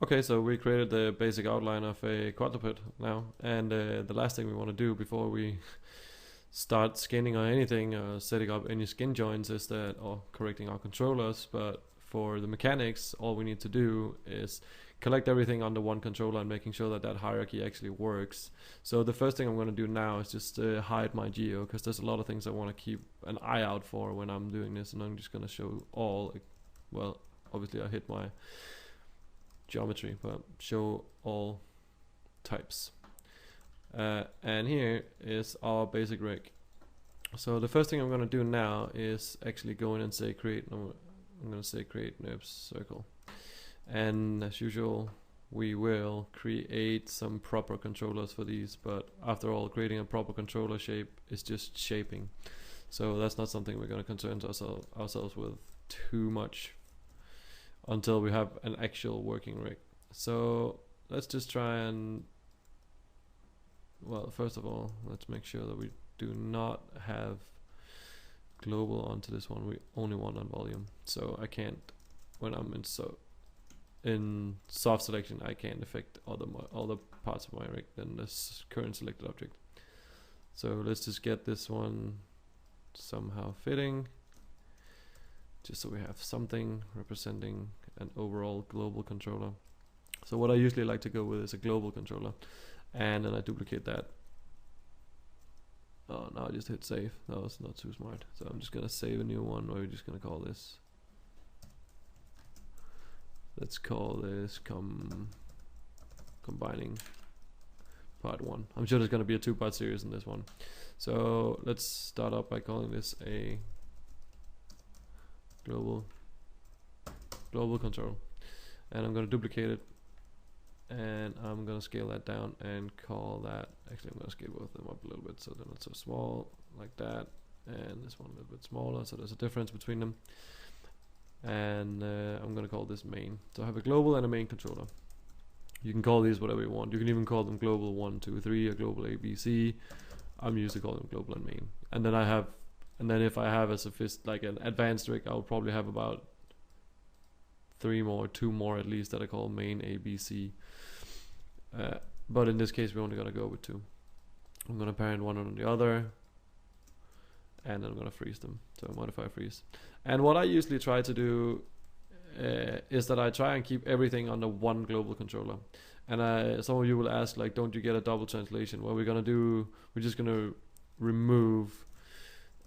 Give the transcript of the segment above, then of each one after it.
Okay, so we created the basic outline of a quadruped now, and the last thing we want to do before we start skinning or anything, or setting up any skin joints is that, or correcting our controllers, but for the mechanics, all we need to do is collect everything under one controller and making sure that that hierarchy actually works. So the first thing I'm going to do now is just hide my geo, because there's a lot of things I want to keep an eye out for when I'm doing this, and I'm just going to show all, well, obviously I hit my geometry, but show all types. And here is our basic rig. So the first thing I'm going to do now is actually go in and say create. I'm going to say create NURBS circle, and as usual we will create some proper controllers for these, but after all, creating a proper controller shape is just shaping, so that's not something we're going to concern ourselves with too much until we have an actual working rig. So let's just try and, well, first of all, let's make sure that we do not have global onto this one. We only want on volume, so I can't, when I'm in soft selection, I can't affect other parts of my rig than this current selected object. So let's just get this one somehow fitting, just so we have something representing an overall global controller. So what I usually like to go with is a global controller, and then I duplicate that. Oh, now I just hit save. That was not too smart. So I'm just gonna save a new one, or we're just gonna call this, let's call this combining part 1. I'm sure there's gonna be a 2-part series in this one. So let's start up by calling this a global control, and I'm gonna duplicate it, and I'm gonna scale that down and call that, actually I'm gonna scale both of them up a little bit so they're not so small, like that, and this one a little bit smaller, so there's a difference between them. And I'm gonna call this main. So I have a global and a main controller. You can call these whatever you want. You can even call them global 1, 2, 3 or global ABC. I'm used to calling them global and main. And then if I have like an advanced rig, I'll probably have about 2 more at least that I call main ABC. But in this case, we're only gonna go with 2. I'm gonna parent one on the other, and then I'm gonna freeze them. So modify freeze. And what I usually try to do is that I try and keep everything under one global controller. And some of you will ask, like, don't you get a double translation? What we're gonna do, we're just gonna remove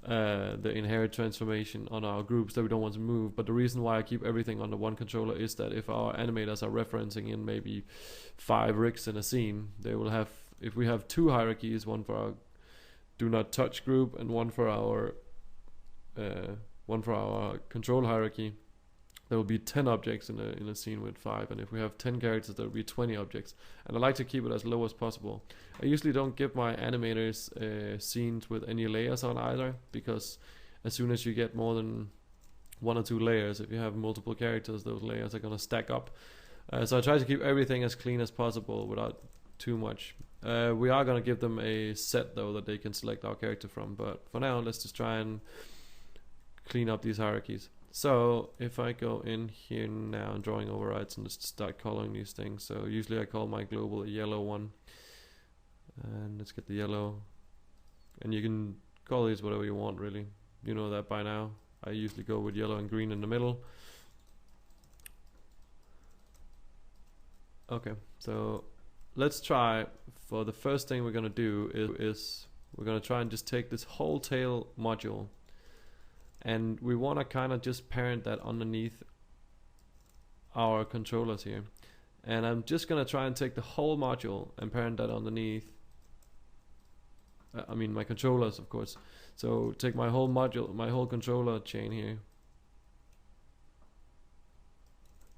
the inherit transformation on our groups that we don't want to move. But the reason why I keep everything under one controller is that if our animators are referencing in maybe 5 rigs in a scene, they will have, if we have 2 hierarchies, one for our do not touch group and one for our control hierarchy, there will be 10 objects in a scene with 5, and if we have 10 characters, there will be 20 objects. And I like to keep it as low as possible. I usually don't give my animators scenes with any layers on either, because as soon as you get more than 1 or 2 layers, if you have multiple characters, those layers are going to stack up. So I try to keep everything as clean as possible without too much. We are going to give them a set though that they can select our character from, but for now let's just try and clean up these hierarchies. So if I go in here now and drawing overrides and just start coloring these things, so usually I call my global a yellow one, and let's get the yellow, and you can call these whatever you want really, you know that by now. I usually go with yellow and green in the middle. Okay, so let's try, for the first thing we're gonna do is we're gonna try and just take this whole tail module, and we want to kind of just parent that underneath our controllers here. And I'm just gonna try and take the whole module and parent that underneath I mean my controllers, of course. So take my whole module, my whole controller chain here,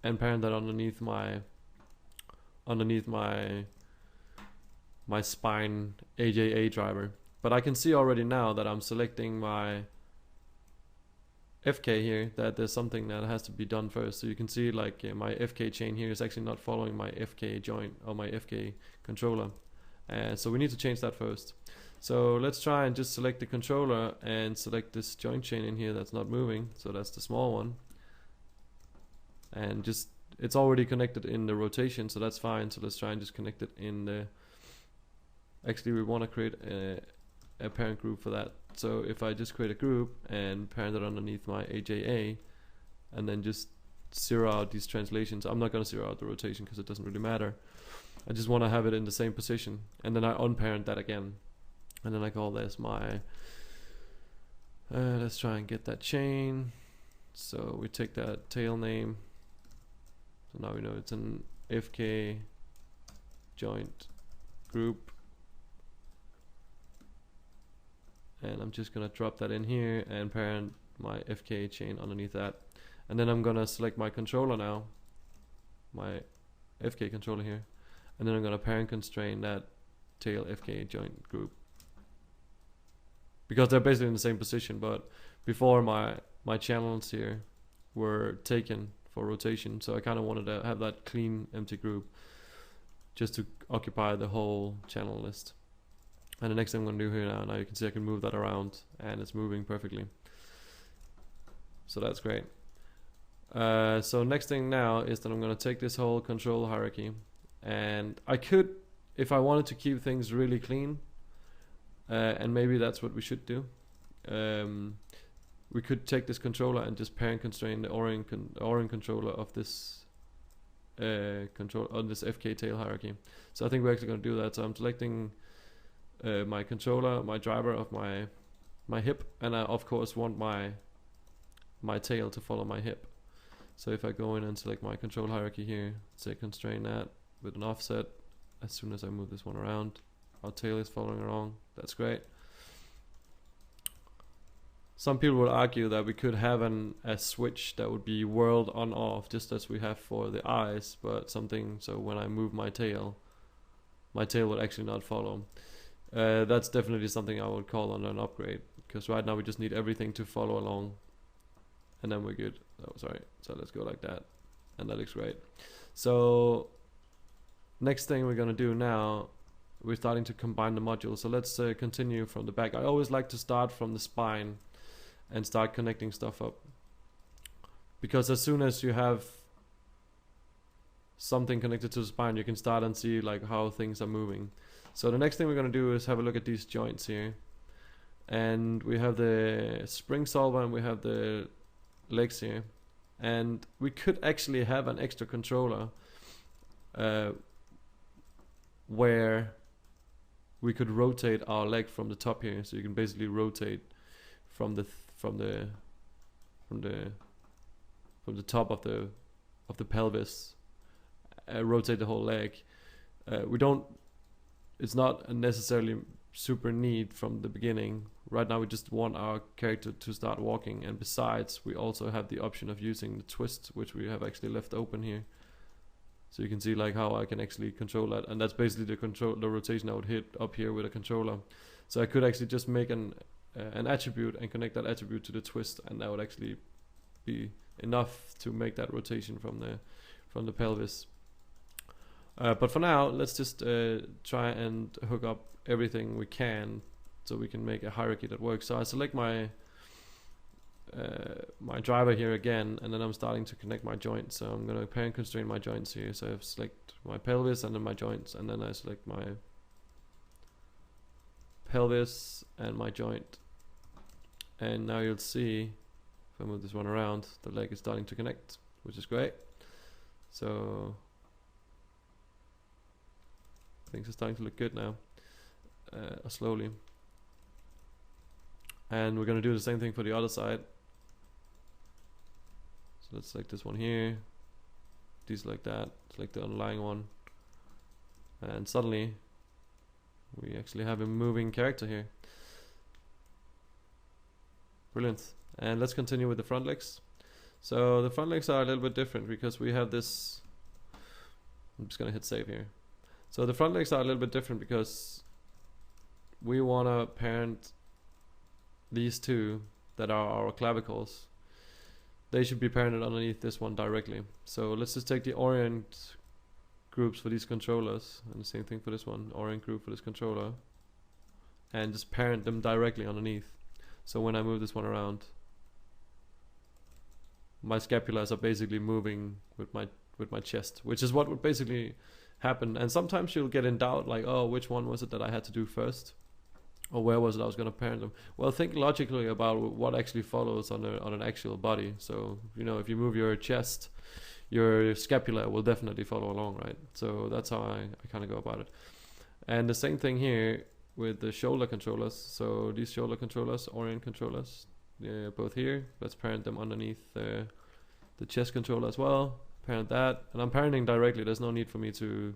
and parent that underneath my spine AJA driver. But I can see already now that I'm selecting my FK here, that there's something that has to be done first. So you can see like my FK chain here is actually not following my FK joint or my FK controller. So we need to change that first. So let's try and just select the controller and select this joint chain in here that's not moving. So that's the small one. And just it's already connected in the rotation, so that's fine. So let's try and just connect it in the, actually we want to create a parent group for that. So if I just create a group and parent it underneath my AJA, and then just zero out these translations. I'm not going to zero out the rotation because it doesn't really matter. I just want to have it in the same position, and then I unparent that again, and then I call this my let's try and get that chain. So we take that tail name, so now we know it's an FK joint group, and I'm just gonna drop that in here and parent my FK chain underneath that. And then I'm gonna select my controller now, my FK controller here, and then I'm gonna parent constrain that tail FK joint group, because they're basically in the same position. But before, my channels here were taken for rotation, so I kind of wanted to have that clean empty group just to occupy the whole channel list. And the next thing I'm gonna do here now you can see I can move that around, and it's moving perfectly, so that's great. So next thing now is that I'm going to take this whole control hierarchy, and I could, if I wanted to keep things really clean, and maybe that's what we should do, we could take this controller and just parent constrain the orange controller of this control on this FK tail hierarchy. So I think we're actually going to do that. So I'm selecting my controller, my driver of my hip, and I of course want my tail to follow my hip. So if I go in and select my control hierarchy here, say constrain that with an offset, as soon as I move this one around, our tail is following along. That's great. Some people would argue that we could have a switch that would be world on off, just as we have for the eyes, but something so when I move my tail would actually not follow. That's definitely something I would call on an upgrade, because right now we just need everything to follow along, and then we're good. Oh, sorry. So let's go like that, and that looks great. So next thing we're gonna do now, we're starting to combine the modules. So let's continue from the back. I always like to start from the spine and start connecting stuff up, because as soon as you have something connected to the spine, you can start and see like how things are moving. So the next thing we're gonna do is have a look at these joints here, and we have the spring solver and we have the legs here, and we could actually have an extra controller where we could rotate our leg from the top here. So you can basically rotate from the top of the pelvis, rotate the whole leg. It's not a necessarily super neat from the beginning. Right now we just want our character to start walking, and besides we also have the option of using the twist, which we have actually left open here. So you can see like how I can actually control that, and that's basically the rotation I would hit up here with a controller. So I could actually just make an attribute and connect that attribute to the twist, and that would actually be enough to make that rotation from the pelvis. But for now, let's just try and hook up everything we can so we can make a hierarchy that works. So I select my driver here again, and then I'm starting to connect my joints. So I'm going to parent constrain my joints here. So I select my pelvis and then my joints, and then I select my pelvis and my joint. And now you'll see, if I move this one around, the leg is starting to connect, which is great. So things are starting to look good now, slowly. And we're going to do the same thing for the other side. So let's select this one here, these like that, select the underlying one, and suddenly we actually have a moving character here. Brilliant. And let's continue with the front legs. So the front legs are a little bit different because we have this, I'm just going to hit save here. So the front legs are a little bit different because we want to parent these two that are our clavicles. They should be parented underneath this one directly. So let's just take the orient groups for these controllers, and the same thing for this one, orient group for this controller, and just parent them directly underneath. So when I move this one around, my scapulas are basically moving with my my chest, which is what would basically happen. And sometimes you'll get in doubt, like, oh, which one was it that I had to do first, or where was it I was going to parent them? Well, think logically about what actually follows on an actual body. So, you know, if you move your chest, your scapula will definitely follow along, right? So that's how I kind of go about it. And the same thing here with the shoulder controllers. So these shoulder controllers, orient controllers, both here. Let's parent them underneath the chest controller as well. Parent that, and I'm parenting directly. There's no need for me to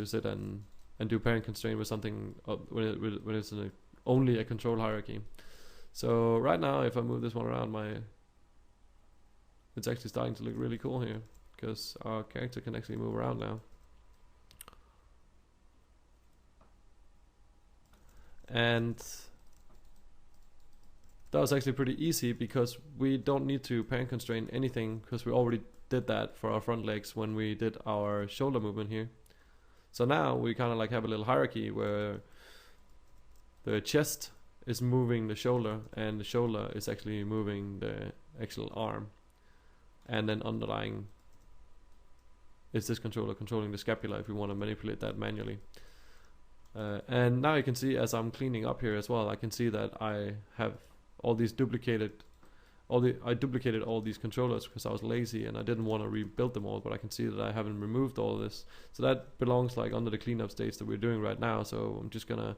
sit and do parent constraint with something when it's only a control hierarchy. So right now, if I move this one around, it's actually starting to look really cool here, because our character can actually move around now. And that was actually pretty easy, because we don't need to parent constrain anything, because we already did that for our front legs when we did our shoulder movement here. So now we kind of like have a little hierarchy where the chest is moving the shoulder, and the shoulder is actually moving the actual arm, and then underlying is this controller controlling the scapula if we want to manipulate that manually. And now you can see, as I'm cleaning up here as well, I can see that I have all these I duplicated all these controllers because I was lazy and I didn't want to rebuild them all, but I can see that I haven't removed all of this. So that belongs like under the cleanup stage that we're doing right now. So I'm just gonna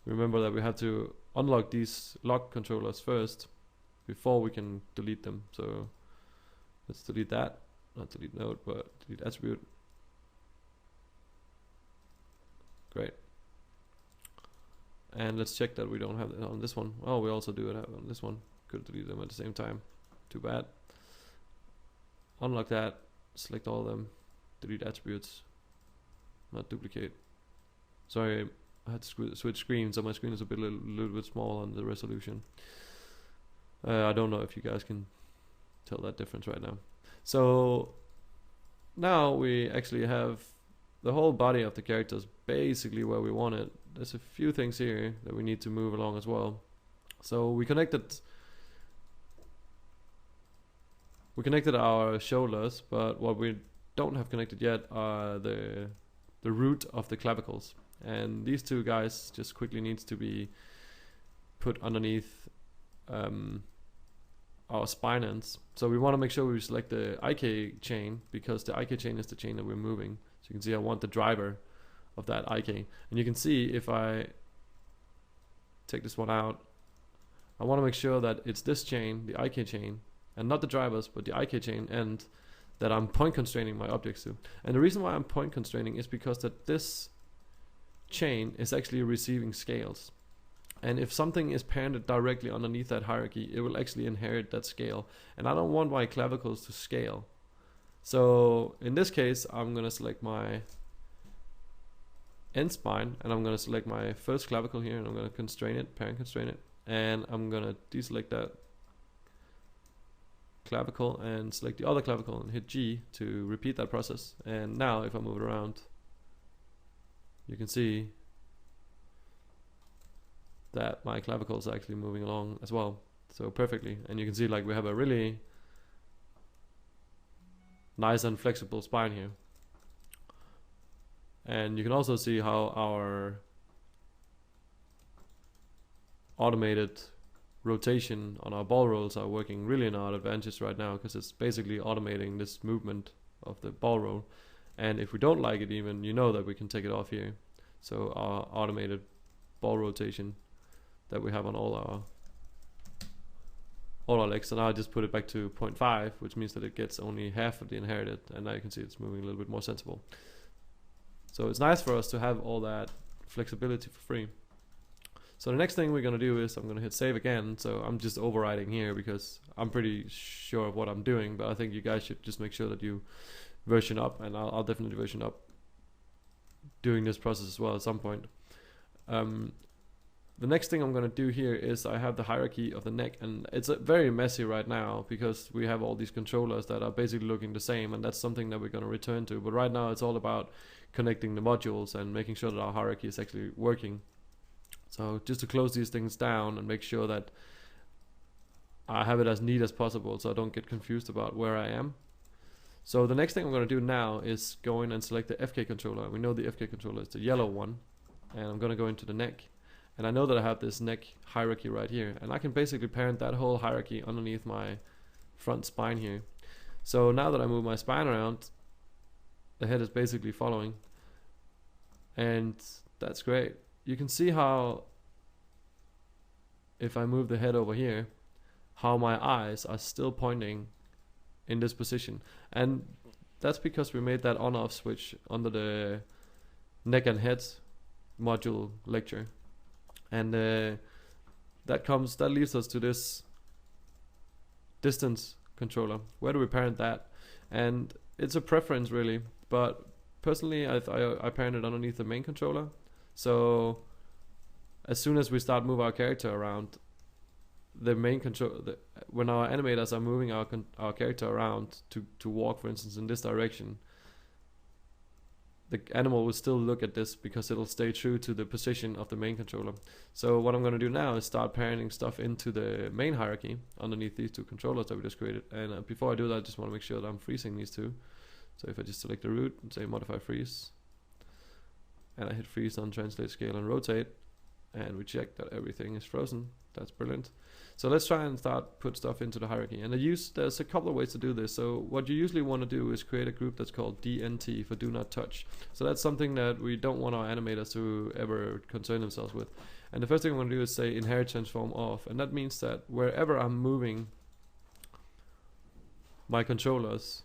remember that we have to unlock these lock controllers first before we can delete them. So let's delete that, not delete node, but delete attribute. Great. And let's check that we don't have it on this one. Oh, we also do it on this one. Could delete them at the same time. Too bad. Unlock that. Select all of them. Delete attributes. Not duplicate. Sorry, I had to switch screens, so my screen is a little bit small on the resolution. I don't know if you guys can tell that difference right now. So now we actually have the whole body of the characters basically where we want it. There's a few things here that we need to move along as well. So we connected our shoulders, but what we don't have connected yet are the root of the clavicles. And these two guys just quickly needs to be put underneath our spine ends. So we want to make sure we select the IK chain, because the IK chain is the chain that we're moving. So you can see I want the driver of that IK. And you can see if I take this one out, I want to make sure that it's this chain, the IK chain, and not the drivers, but the IK chain end that I'm point constraining my objects to. And the reason why I'm point constraining is because that this chain is actually receiving scales. And if something is parented directly underneath that hierarchy, it will actually inherit that scale. And I don't want my clavicles to scale. So in this case, I'm going to select my end spine, and I'm going to select my first clavicle here, and I'm going to constrain it, parent constrain it. And I'm going to deselect that clavicle and select the other clavicle and hit G to repeat that process. And now if I move it around, you can see that my clavicles are actually moving along as well. So perfectly. And you can see like we have a really nice and flexible spine here. And you can also see how our automated rotation on our ball rolls are working really in our advantage right now, because it's basically automating this movement of the ball roll. And if we don't like it even, you know that we can take it off here. So our automated ball rotation that we have on all our legs. So now I just put it back to 0.5, which means that it gets only half of the inherited, and now you can see it's moving a little bit more sensible. So it's nice for us to have all that flexibility for free. So the next thing we're going to do is I'm going to hit save again. So I'm just overriding here because I'm pretty sure of what I'm doing, but I think you guys should just make sure that you version up, and I'll definitely version up doing this process as well at some point. The next thing I'm going to do here is I have the hierarchy of the neck, and it's very messy right now because we have all these controllers that are basically looking the same, and that's something that we're going to return to. But right now it's all about connecting the modules and making sure that our hierarchy is actually working. So just to close these things down and make sure that I have it as neat as possible so I don't get confused about where I am. So the next thing I'm going to do now is go in and select the FK controller. We know the FK controller is the yellow one, and I'm going to go into the neck, and I know that I have this neck hierarchy right here, and I can basically parent that whole hierarchy underneath my front spine here. So now that I move my spine around, the head is basically following, and that's great. You can see how, if I move the head over here, how my eyes are still pointing in this position, and that's because we made that on-off switch under the neck and head module lecture, and that leads us to this distance controller. Where do we parent that? And it's a preference really, but personally I parent it underneath the main controller. So as soon as we start moving our character around, the main control, when our animators are moving our character around to walk, for instance, in this direction, the animal will still look at this because it'll stay true to the position of the main controller. So what I'm going to do now is start parenting stuff into the main hierarchy underneath these two controllers that we just created. And before I do that, I just want to make sure that I'm freezing these two. So if I just select the root and say modify freeze, and I hit freeze on translate, scale, and rotate, and we check that everything is frozen. That's brilliant. So let's try and start put stuff into the hierarchy. And there's a couple of ways to do this. So what you usually want to do is create a group that's called DNT, for do not touch. So that's something that we don't want our animators to ever concern themselves with. And the first thing I'm going to do is say inherit transform off, and that means that wherever I'm moving my controllers,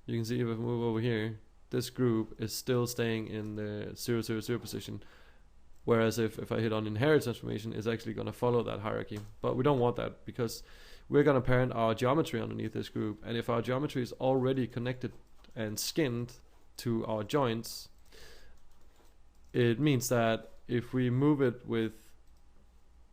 you can see if I move over here, this group is still staying in the 000 position. Whereas if I hit on inherit transformation, it's actually going to follow that hierarchy. But we don't want that, because we're going to parent our geometry underneath this group. And if our geometry is already connected and skinned to our joints, it means that if we move it with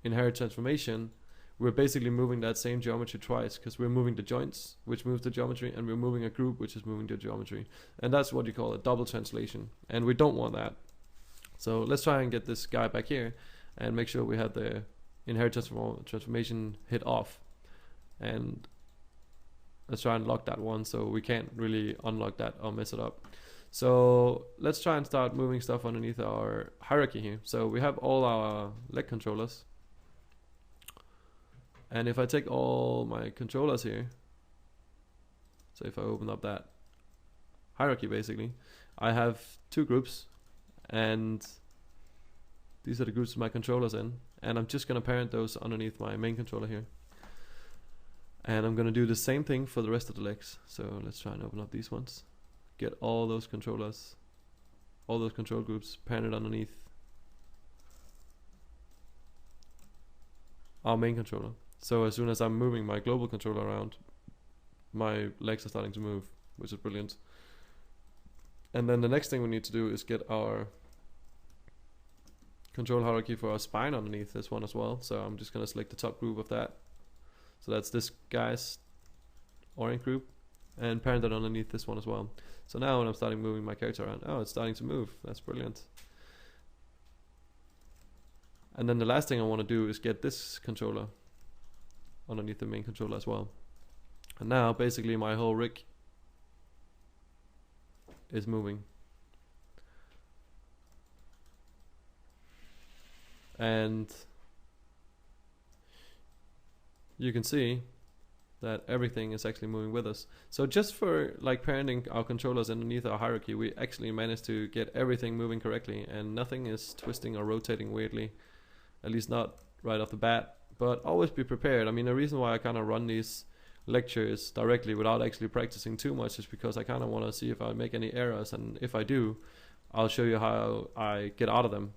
inherit transformation, we're basically moving that same geometry twice, because we're moving the joints, which moves the geometry, and we're moving a group, which is moving the geometry. And that's what you call a double translation. And we don't want that. So let's try and get this guy back here and make sure we have the inherit transformation hit off. And let's try and lock that one, so we can't really unlock that or mess it up. So let's try and start moving stuff underneath our hierarchy here. So we have all our leg controllers. And if I take all my controllers here, so if I open up that hierarchy, basically, I have two groups. And these are the groups my controllers in, and I'm just going to parent those underneath my main controller here. And I'm going to do the same thing for the rest of the legs. So let's try and open up these ones, get all those controllers, all those control groups parented underneath our main controller. So as soon as I'm moving my global controller around, my legs are starting to move, which is brilliant. And then the next thing we need to do is get our control hierarchy for our spine underneath this one as well. So I'm just going to select the top group of that. So that's this guy's orange group, and parent that underneath this one as well. So now when I'm starting moving my character around, oh, it's starting to move. That's brilliant. And then the last thing I want to do is get this controller underneath the main controller as well. And now basically my whole rig is moving. And you can see that everything is actually moving with us. So just for like parenting our controllers underneath our hierarchy, we actually managed to get everything moving correctly, and nothing is twisting or rotating weirdly, at least not right off the bat. But always be prepared. I mean, the reason why I kind of run these lectures directly without actually practicing too much is because I kind of want to see if I make any errors, and if I do, I'll show you how I get out of them,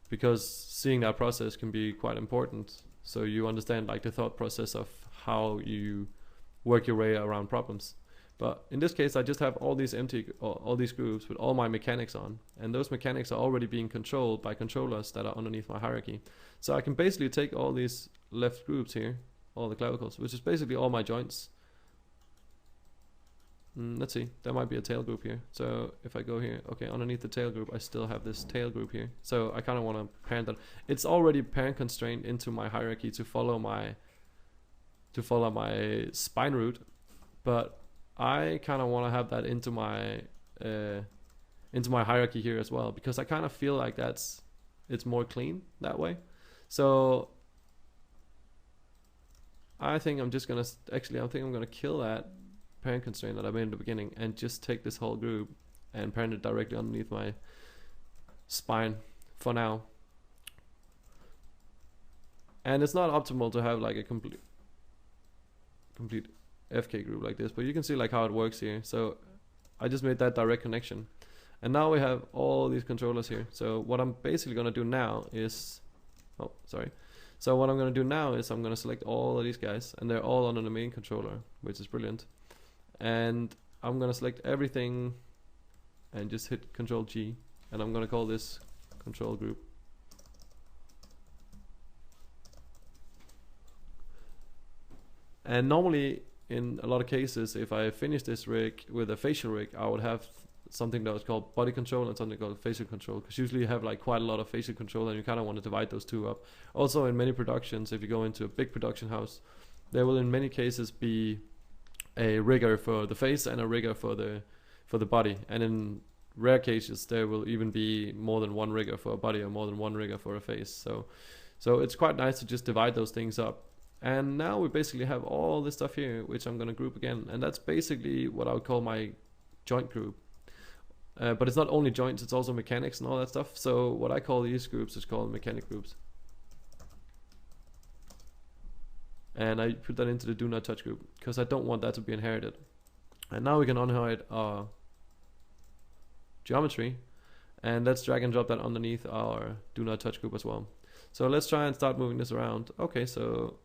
because seeing that process can be quite important, so you understand like the thought process of how you work your way around problems. But in this case, I just have all these all these groups with all my mechanics on, and those mechanics are already being controlled by controllers that are underneath my hierarchy. So I can basically take all these left groups here, all the clavicles, which is basically all my joints. Let's see, there might be a tail group here. So if I go here, okay, underneath the tail group, I still have this tail group here. So I kind of want to parent that. It's already parent constrained into my hierarchy to follow my spine root, but I kind of want to have that into my hierarchy here as well, because I kind of feel like it's more clean that way. So I think I'm just gonna I'm gonna kill that parent constraint that I made in the beginning and just take this whole group and parent it directly underneath my spine for now. And it's not optimal to have like a complete FK group like this, but you can see like how it works here. So I just made that direct connection, and now we have all these controllers here. So what I'm basically gonna do now is, so what I'm gonna do now is I'm gonna select all of these guys, and they're all under the main controller, which is brilliant. And I'm gonna select everything and just hit Control G, and I'm gonna call this control group. And normally, in a lot of cases, if I finish this rig with a facial rig, I would have something that was called body control and something called facial control, because usually you have like quite a lot of facial control, and you kind of want to divide those two up. Also, in many productions, if you go into a big production house, there will in many cases be a rigger for the face and a rigger for the body, and in rare cases there will even be more than one rigger for a body or more than one rigger for a face. So it's quite nice to just divide those things up. And now we basically have all this stuff here, which I'm going to group again, and that's basically what I would call my joint group. But it's not only joints, it's also mechanics and all that stuff. So what I call these groups is called mechanic groups. And I put that into the do not touch group, because I don't want that to be inherited. And now we can inherit our geometry, and let's drag and drop that underneath our do not touch group as well. So let's try and start moving this around. Okay, so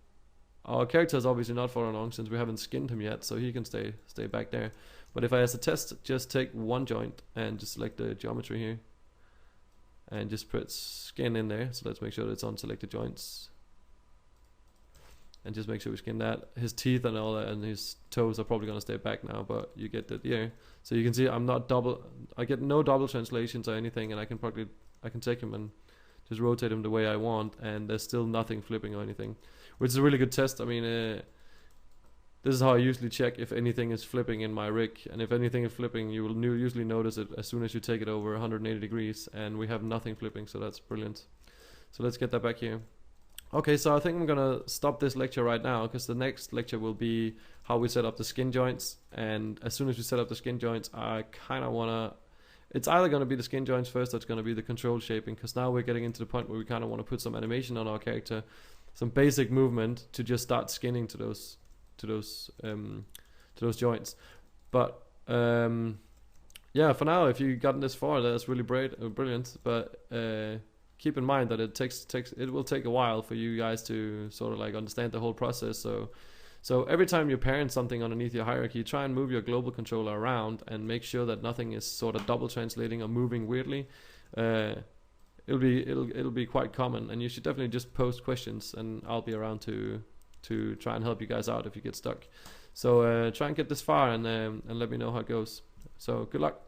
our character is obviously not far along since we haven't skinned him yet, so he can stay back there. But if I, as a test, just take one joint and just select the geometry here and just put skin in there. So let's make sure that it's on selected joints, and just make sure we skin that. His teeth and all that and his toes are probably going to stay back now, but you get the idea. So you can see I'm not I get no double translations or anything, and I can take him and just rotate him the way I want, and there's still nothing flipping or anything, which is a really good test. I mean, this is how I usually check if anything is flipping in my rig, and if anything is flipping, you will usually notice it as soon as you take it over 180 degrees, and we have nothing flipping, so that's brilliant. So let's get that back here. Okay, so I think I'm gonna stop this lecture right now, because the next lecture will be how we set up the skin joints, and as soon as we set up the skin joints, I kind of wanna, it's either going to be the skin joints first or it's going to be the control shaping, because now we're getting into the point where we kind of want to put some animation on our character, some basic movement to just start skinning to those joints. But yeah, for now, if you've gotten this far, that's really brilliant. But keep in mind that it will take a while for you guys to sort of like understand the whole process. So every time you parent something underneath your hierarchy, try and move your global controller around and make sure that nothing is sort of double translating or moving weirdly. It'll be quite common, and you should definitely just post questions, and I'll be around to try and help you guys out if you get stuck. So try and get this far, and let me know how it goes. So good luck.